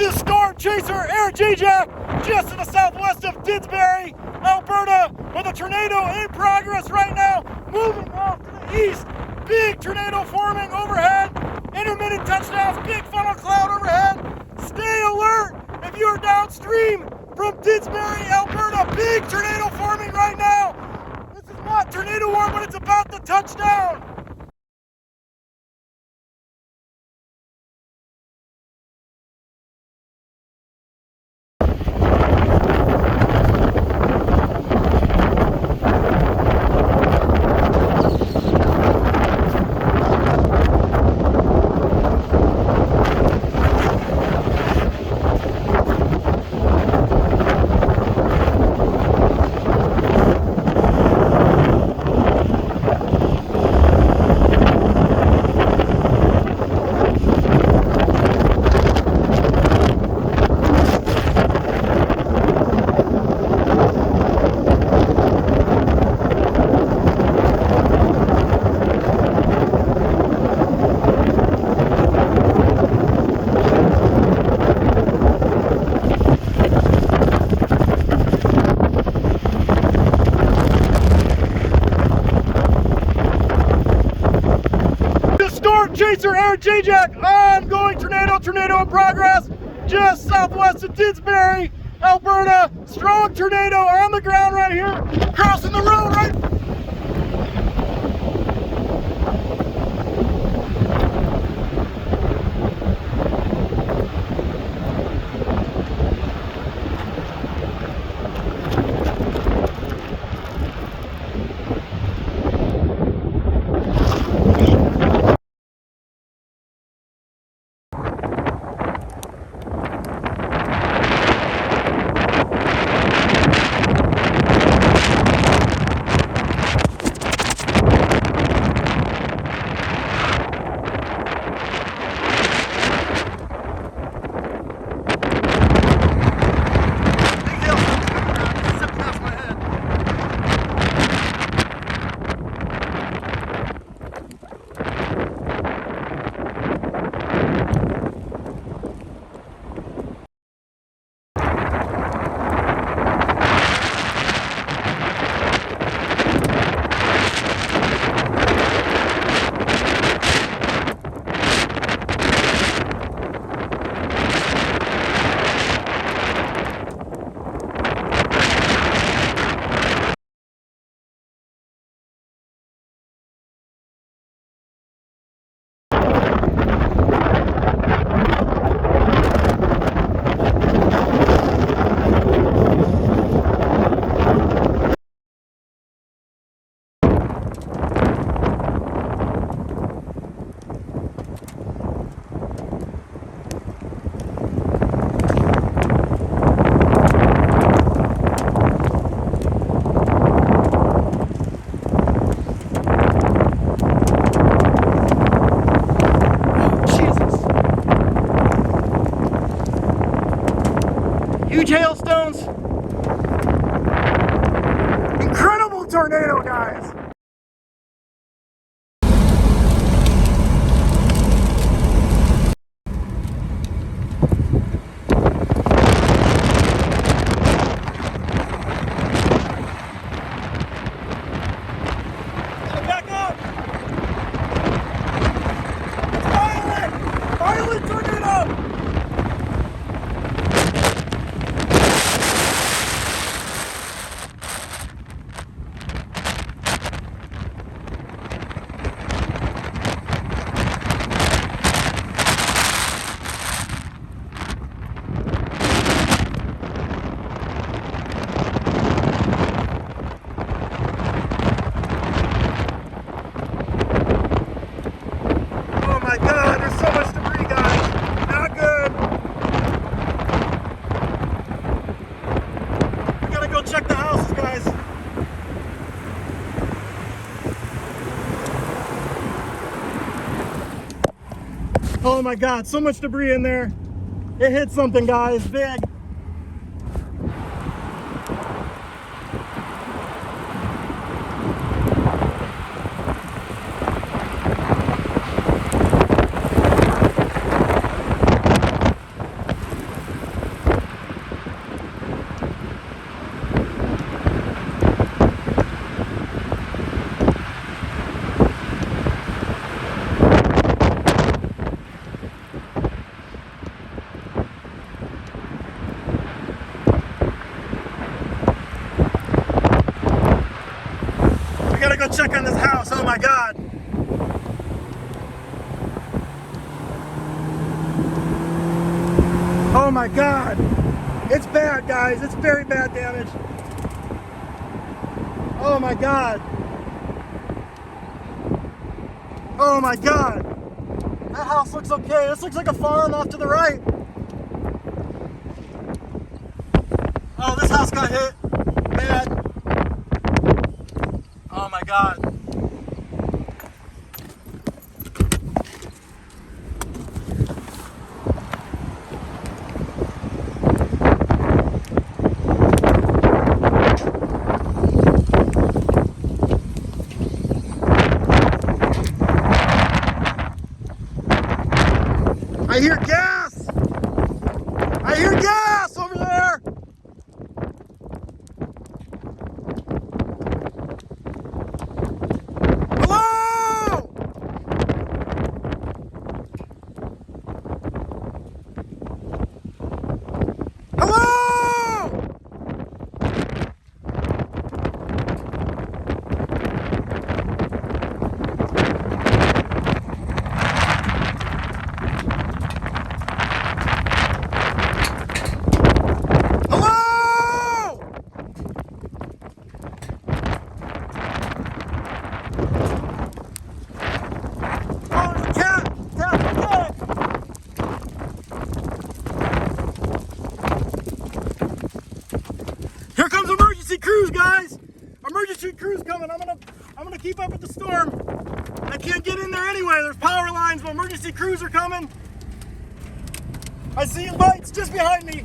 is Storm Chaser Air J-Jack, just to the southwest of Didsbury, Alberta, with a tornado in progress right now, moving off to the east. Big tornado forming overhead, intermittent touchdowns, big funnel cloud overhead. Stay alert if you are downstream from Didsbury, Alberta. Big tornado forming right now. This is not tornado warning, but it's about to touch down. Chaser Air J-Jack, ongoing tornado in progress, just southwest of Didsbury, Alberta. Strong tornado on the ground right here, crossing the road right. Huge hailstones. Incredible tornado, guys. Back up. It's violent tornado. Check the houses, guys. Oh my God, so much debris in there. It hit something, guys, big. go check on this house. Oh my God. Oh my God. It's bad, guys. It's very bad damage. Oh my God. Oh my God. That house looks okay. This looks like a farm off to the right. Oh, this house got hit bad. Oh my God. I hear gas! I hear gas over there! Hello! Hello! Here comes emergency crews, guys! Emergency crews coming. I'm gonna keep up with the storm. I can't get in there anyway. There's power lines, but emergency crews are coming. I see lights just behind me.